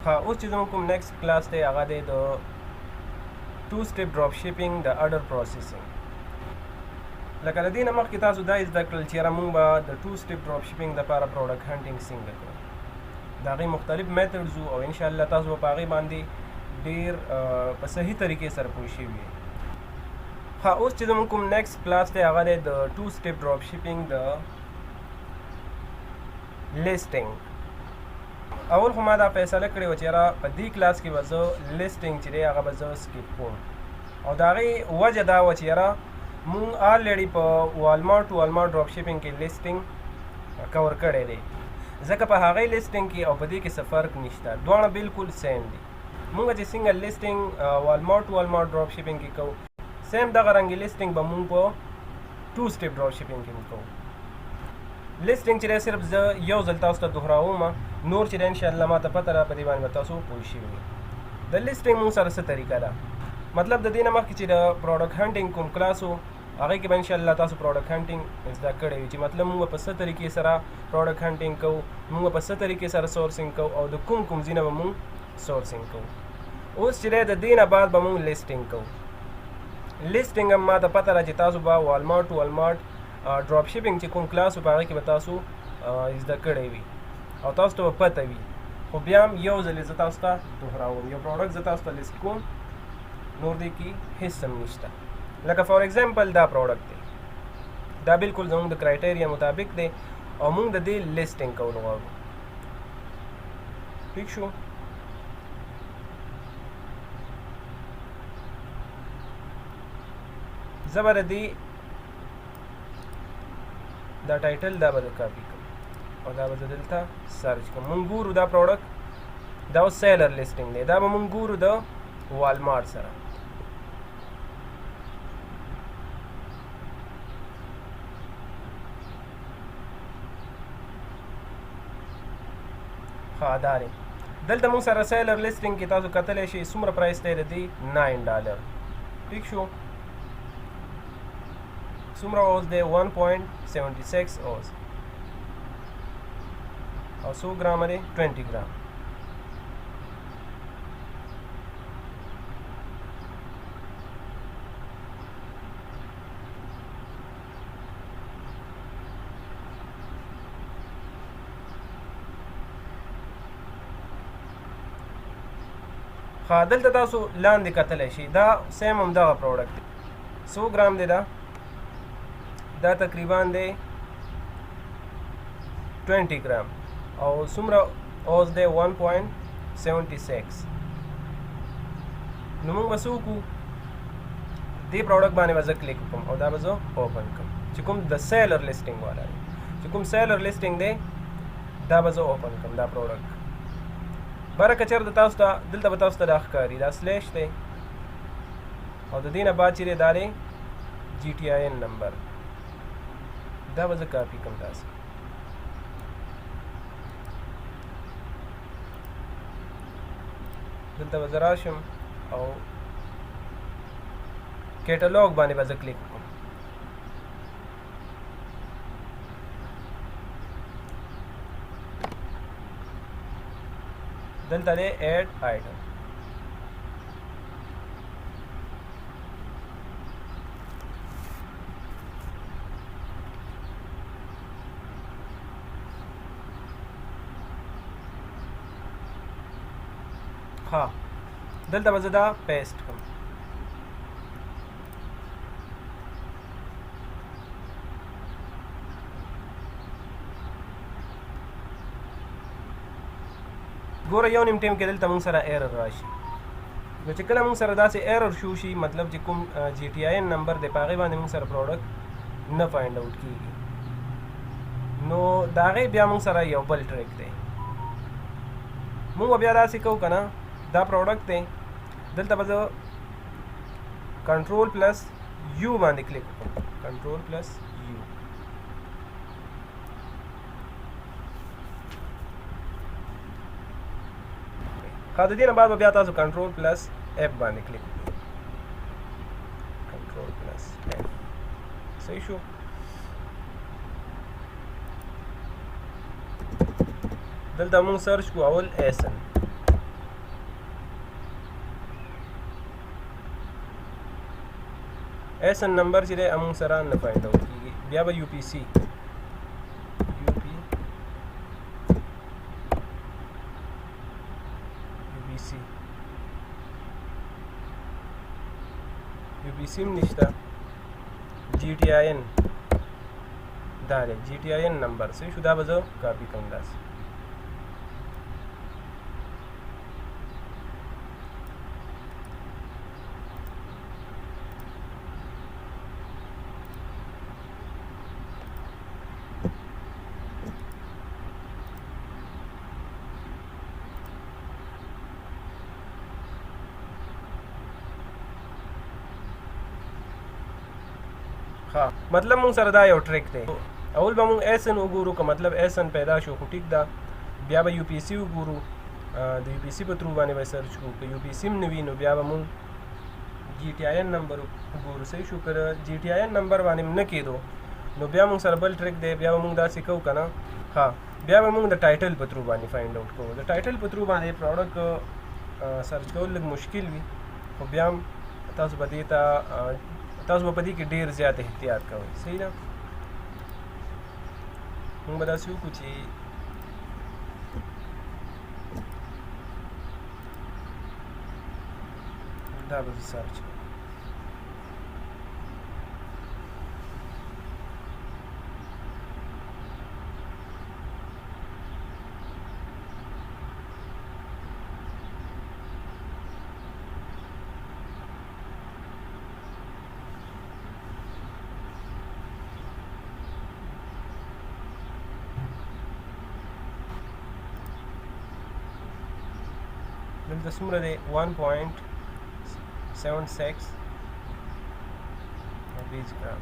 ها اوس چې زموږ کوم نیکسټ کلاس دی هغه دی د ټو سټیپ ډراپ شیپینګ د اډر پروسیسینګ. لکه د دې نه مخکې تاسو دا زده کړل چې یاره موږ به د ټو سټیپ ډراپ شیپینګ دپاره پروډکټ هنټینګ څنګه کوو. د هغې مختلف میتډز وو او انشاءالله تاسو به په هغې باندې ډېر په صحیح طریقې سره پوه شوي یې. ها اوس چې زموږ کوم نیکسټ کلاس دی هغه دی د ټو سټیپ ډراپ شیپینګ د لیسټینګ. اول خو ما دا فیصله کړې وه چې یاره په دې کلاس کې به زه لیسټینګ چې دی هغه به زه سکیپ کوم، او د هغې وجه دا وه چې یاره مونږ آلریډي په والمارټ ډراپ شیپینګ کې لیسټینګ کور کړی دی، ځکه په هغې لیسټینګ کې او په دې کې څه فرق نشته، دواړه بالکل سیم دي. مونږ چې څنګه لیسټینګ والمارټ ډراپ شیپینګ کې کوو، سیم دغه رنګې لیسټینګ به مونږ په ټو سټیپ ډراپ شیپینګ کې کوو. لیسټینګ چې دی صرف زه یو ځل تاسو ته دوهراوم، نور چې دی انشاءالله ما ته پته ده په دې باندې به تاسو پوه شوي یې. د لیسټینګ مونږ سره څه طریقه ده، مطلب د دې نه مخکې چې د پروډکټ هنټینګ کوم کلاس و هغې کې به انشاءالله تاسو پروډکټ هنټینګ زده کړی وي، چې مطلب مونږ په څه طریقې سره پروډکټ هنټینګ کوو، مونږ په څه طریقې سره سورسینګ کوو او د کوم کوم ځایونه به مونږ سورسینګ کوو. اوس چې دی د دې نه بعد به مونږ لیسټینګ کوو. لیسټینګ هم ما ته پته ده چې تاسو به والمارټ ډراپ شیپینګ چې کوم کلاس و په هغې کې به تاسو زده کړی وي او تاسو ته به پته وي، خو بیا هم یو ځل زه تاسو ته دوهراوم، یو پروډکټ زه تاسو ته لیست کوم، نور دې کې هېڅ هم نشته. لکه فار ایگزامپل دا پروډکټ دی، دا بالکل زموږ د کرایټیریا مطابق دی او موږ د دې لیسټینګ کول غواړو. ٹھیک شو. زه به د دې دا ټایټل دا به کاپي کوم او دا به زه دلته سرچ کوم. مونږ ګورو دا پروډکټ دا اوس سیلر لیسټینګ دی، دا به مونږ ګورو د والمارټ سره. ها دا دی دلته مونږ سره سیلر لیسټینګ کې تاسو کتلی شئ څومره پرایس دی د دې $9. ٹھیک شو. څومره اوز دی 1.76 اوز او 100 ګرامه دی 20 ګرام. ها دلته تاسو لاندې کتلی شئ دا سیم همدغه پروډکټ دی، 100 ګرام دی دا تقریبا دی 20 ګرام او څومره اوز دی 1.76. نو موږ به څه وکړو، دې پروډکټ باندې به زه کلیک وکړم او دا به زه اوپن کړم چې کوم د سیلر لیسټینګ والا دی، چې کوم سیلر لیسټینګ دی دا به زه اوپن کړم دا پروډکټ. بره که چېرته تاسو ته دلته به تاسو ته دا ښکاري دا سلیش دی او د دې نه بعد چې دی دا دی GTIN نمبر، دا به زه کاپي کړم داسې. دلته به زه راشم او کیټلاګ باندې به زه کلیک وکړم. دلته دی ایډ آیټم. ها دلته به زه دا پیسټ کړم. ګوره یو نیم ټایم کې دلته مونږ سره ایرر راشي، نو چې کله مونږ سره داسې ایرر شو شي مطلب چې کوم GTIN نمبر دی په هغې باندې مونږ سره پروډکټ نه فایند آوټ کېږي، نو د هغې بیا مونږ سره یو بل ټریک دی. مونږ بیا داسې کوو که نه، دا پروډکټ دی دلته به زه کنټرول پلس یو باندې کلیک وکړم، کنټرول پلس یو. ښه د دې نه بعد به بیا تاسو کنټرول پلس اف باندې کلیک وکړئ، کنټرول پلس اف. صحیح شو. دلته مونږ سرچ کو اول ایسن एसन नंबर چې دی موږ سره نه فایند آوټ کیږي بیا به یو پی سی نشته جی ټي آی ان دا دی جی ټي آی ان نمبر صحیح شو دا به زه کاپي کوم داسې हाँ मतलब मूँ सर दा यो ट्रिक थे اول به مونږ ایسن وګورو که مطلب ایسن پیدا شو خو ټیک ده بیا به یو پی سی وګورو د یو پی سی په ترو باندې به سرچ کوو که یو پی سی هم نه وي نو بیا به مونږ جی ټي آی ان نمبر وګورو صحیح شو که جی ټي آی ان نمبر باندې نه کېدو نو بیا مونږ سره بل ټریک دی بیا به مونږ داسې کوو که نه ها بیا به مونږ د ټایټل په ترو باندې فایند آوټ کوو د ټایټل په ترو باندې پروډکټ سرچ کول لږ مشکل وي خو بیا هم تاسو به دې ته تاسو به په دې کې ډېر زیات احتیاط کوئ صحیح ده مونږ به داسې وکړو چې دا به زه سرچ کوم دلته څومره دی 1.76 بیس ګرام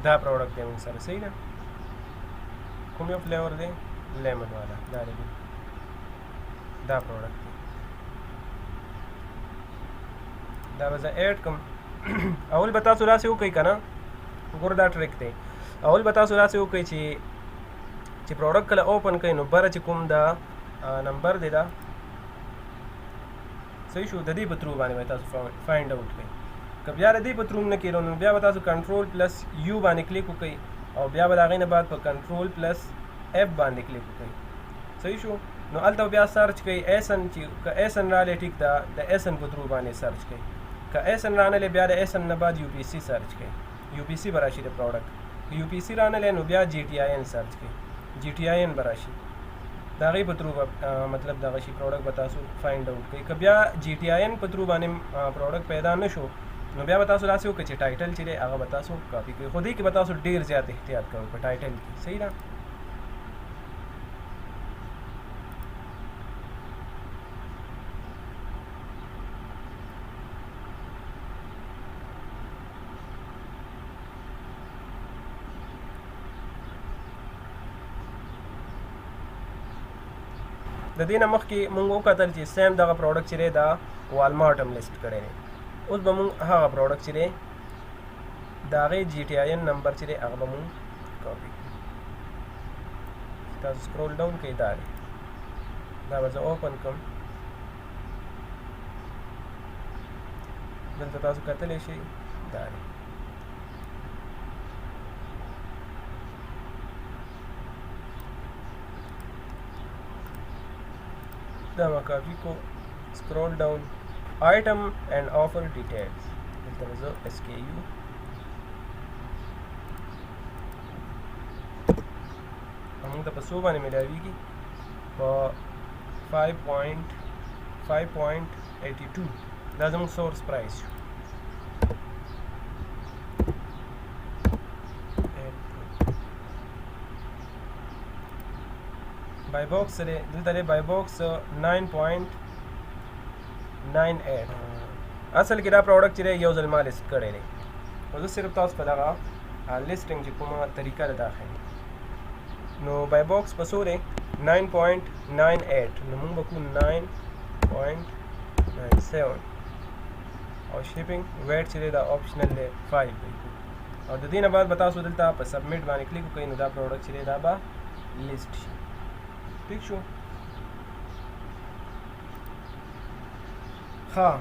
دا پروډکټ دی موږ سره صحیح ده کوم یو فلیور دی لیمن والا دا دی دا پروډکټ دی دا به زه ایډ کوم اول به تاسو داسې وکړئ که نه ګوره دا ټریک دی اول به تاسو داسې وکړئ چې پروډکټ کله اوپن کړئ نو بره چې کوم دا نمبر دی دا صحیح شو د دې په ترو باندې به تاسو فایند آوټ کړئ که بیا د دې په ترو نه کېدو نو بیا به تاسو کنټرول پلس یو باندې کلیک وکړئ او بیا به د هغې نه بعد په کنټرول پلس ایف باندې کلیک وکړئ صحیح شو نو هلته بیا سرچ کوئ ایسن چې که ایسن رالی ټیک ده د ایسن په ترو باندې سرچ کوئ که ایسن رانلی بیا د ایسن نه بعد یو پی سی سرچ کوئ یو پی سی به راشي د پروډکټ که یو پی سی رانلی نو بیا جی ټي آی ان سرچ کوئ جی ټي آی ان به راشي د هغې په ترو مطلب دغه شي پروډکټ به تاسو فایند آوټ کوئ که بیا جی ټي آی ان په ترو باندې پروډکټ پیدا نه شو نو بیا به تاسو داسې وکړئ چې ټایټل چې دی هغه به تاسو کاپي کوئ خو دې کې به تاسو ډېر زیات احتیاط کوئ په ټایټل کې صحیح ده د دې نه مخکې مونږ وکتل چې سیم دغه پروډکټ چې دی دا والمارټ هم لیست کړی دی اوس به مونږ هغه پروډکټ چې دی د هغې جی ټي آی ان نمبر چې دی هغه به مونږ کاپي کړو تاسو سکرول ډاون کوئ دا دی دا به زه اوپن کړم دلته تاسو کتلی شئ دا دی دا ما کاپي کو سکرول ډاون item and offer details دلته به زه SKU موږ ته په څو باندې میلاویږي په 5.82 دا زموږ سورس پرایس شو باي بوکس سره دلته دی باي بوکس 9.98 اصل کې دا پروډکټ چې یو ځل ما لیست کړی دی نو زه صرف تاسو په دغه لیسټینګ چې کومه طریقه ده دا ښیم نو باي بوکس په څو دی 9.98 نو موږ به کوو 9.97 او شیپینګ ویټ چې دی دا آپشنل دی 5 دی او د دې نه بعد به تاسو دلته په سبمیټ باندې کلیک وکړئ نو دا پروډکټ چې دی دا به لیست شي ټیک شو ها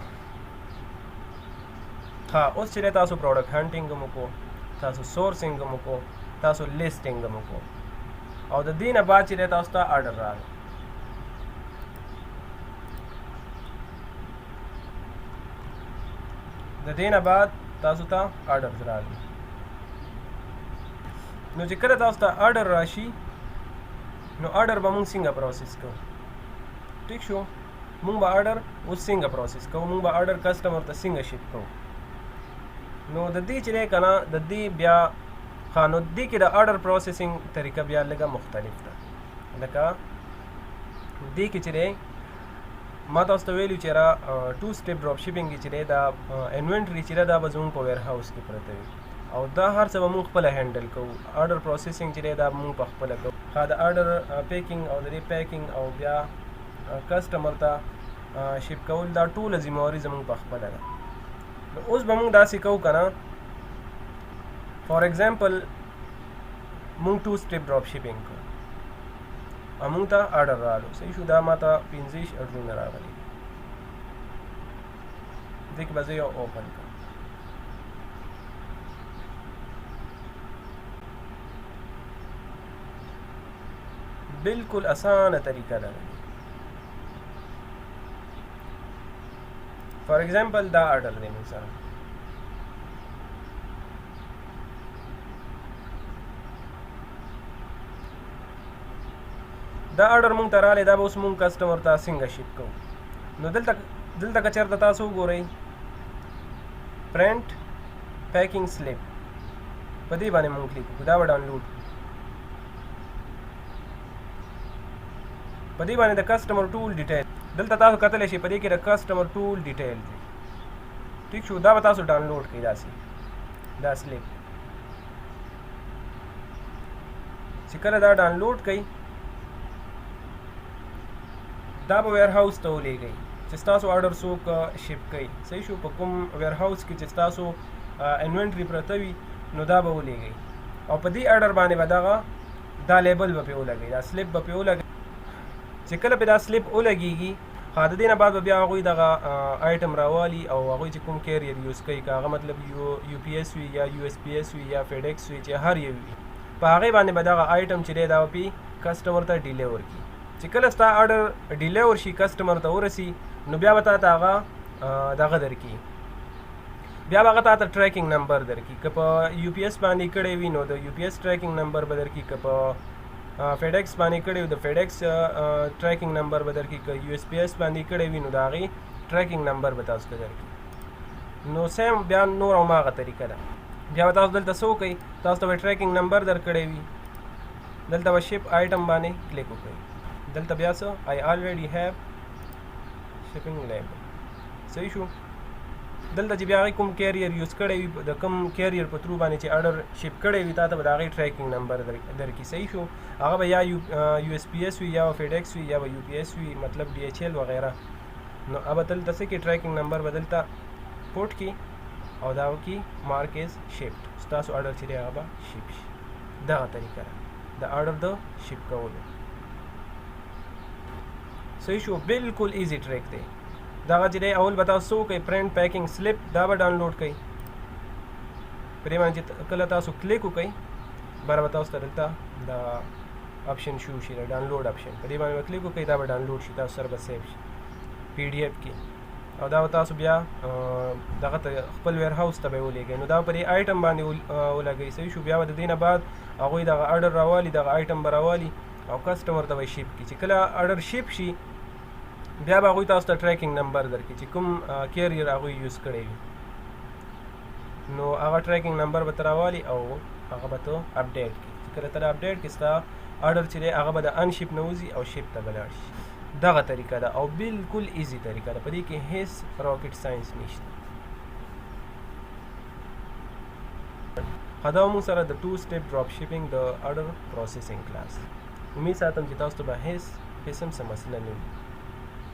اوس چې دی تاسو پروډکټ هنټینګ هم وکړو تاسو سورسینګ هم وکړو تاسو لیسټینګ هم وکړو او د دې نه بعد چې دی تاسو ته آرډر راغی د دې نه بعد تاسو ته آرډر راغلی نو چې کله تاسو ته آرډر راشي نو آرډر به موږ څنګه پروسس کوو ټیک شو موږ به آرډر اوس څنګه پروسس کوو موږ به آرډر کسټمر ته څنګه شپ کوو نو د دې چې دی که نه د دې بیا نو دې کې د آرډر پروسیسینګ طریقه بیا لږه مختلف ده لکه دې کې چې دی ما تاسو ته ویلو چې را 2 سټیپ ډراپ شیپینګ چې دی دا انوینټري چې دا به زموږ په ویر هاوس کې پرته وي او دا هر څه به موږ خپله هینډل کوو آرډر پروسیسینګ چې دی دا موږ په خپله کوو د آرډر پیکینګ او د دې پیکینګ او بیا کسټمر ته شپ کول دا ټوله ذمهواري زموږ په خپله ده نو اوس به موږ داسې کوو که نه فار ایگزامپل موږ 2 سټیپ ډراپ شیپینګ کوو او موږ ته آرډر راغلو صحیح شو دا ما ته 15 آرډرونه راغلي دې کې به زه یو اوپن کړم بالکل اسانه طریقه ده فار ایگزامپل دا آرډر دی موږ سره دا آرډر مونږ ته راغلی دا به اوس مونږ کسټمر ته څنګه شپ کوو نو دلته که چېرته تاسو وګورئ پرنټ پیکینګ سلیپ په دې باندې مونږ کلیک وکړو دا به ډاونلوډ په دې باندې د کسټمر ټول ډیټیل دلته تاسو کتلی شئ په دې کې د کسټمر ټول ډیټیل دی ټیک شو دا به تاسو ډاونلوډ کړئ داسې دا سلیپ چې کله دا ډاونلوډ کړئ دا به ویر هاوس ته ولېږئ چې ستاسو آرډر څوک شپ کوي صحیح شو په کوم ویر هاوس کې چې ستاسو انوینټري پرته وي نو دا به ولېږئ او په دې آرډر باندې به دغه دا لیبل به پرې ولګئ دا سلیپ به پرې ولګئ چې کله پرې دا سلیپ ولګېږي د دې نه بعد به بیا هغوی دغه آیټم راوالي او هغوی چې کوم کیریر یوز کوي که هغه مطلب یو پی ایس وي یا یو ایس پی ایس وي یا فیډکس وي چې هر یو وي په هغې باندې به دغه آیټم چې دی دا به پې کسټمر ته ډیلیور کړي چې کله ستا آرډر ډیلیور شي کسټمر ته ورسي نو بیا به تا ته هغه دغه درکړي بیا به هغه تا ته ټریکینګ نمبر درکړي که په یو پی ایس باندې کړی وي نو د یو پی ایس ټریکینګ نمبر به درکړي که په فیډکس باندې کړی وي د فیډکس ټریکینګ نمبر به درکړي که یو ایس پی ایس باندې کړی وي نو د هغې ټریکینګ نمبر به تاسو ته درکړي نو سیم بیا نور هماغه طریقه ده بیا به تاسو دلته څه وکئ تاسو ته به ټریکینګ نمبر درکړی وي دلته به شپ آیټم باندې کلیک وکړئ دلته بیا څه آی آلریډي هیو شپینګ لیبل صحیح شو دلته چې بیا هغې کوم کیریر یوز کړی وي د کوم کیریر په ترو باندې چې آرډر شپ کړی وي تا ته به د هغې ټریکینګ نمبر درکړي صحیح شو هغه به یا یو ایس پی ایس وي یا فیډکس وي یا به یو پی ایس وي مطلب ډي ایچ ایل وغیره نو अब دلته څه کې ټریکینګ نمبر به دلته پوټ کړي او دا وکړي مارک از شپډ ستاسو آرډر چې دی هغه به شپ شي دغه طریقه ده د آرډر د شپ کولو صحیح شو بالکل ایزی ټریک دی دغه چې دی اول به تاسو وکئ پرنټ پیکینګ سلیپ دا به ډاونلوډ کړئ په دې باندې چې کله تاسو کلیک وکئ بیا به تاسو ته دلته دا آپشن شو شي د ډاونلوډ آپشن په دې باندې به کلیک وکئ دا به ډاونلوډ شي تاسو سره به سیف شي پی ډي ایف کې او دا به تاسو بیا دغه ته خپل ویر هاوس ته به یې ولېږئ نو دا په دې آیټم باندې ولګئ صحیح شو بیا به د دې نه بعد هغوی دغه آرډر راوالي دغه آیټم به راوالي او کسټمر ته به یې شپ کړي چې کله آرډر شپ شي بیا به هغوی تاسو ته ټریکینګ نمبر درکړي چې کوم کیریر هغوی یوز کړی وي نو هغه ټریکینګ نمبر به ته راوالي او هغه به ته اپډیټ کړي چې کله ته اپډیټ کړي ستا آرډر چې دی هغه به د انشپ نه وځي او شپ ته به لاړ شي دغه طریقه ده او بالکل ایزی طریقه ده په دې کې هیڅ راکټ ساینس نشته دا موږ سره د 2 سټیپ ډراپ شیپینګ د آرډر پروسیسینګ کلاس امید ساتم چې تاسو ته به هیڅ قسم څه مسله نه وي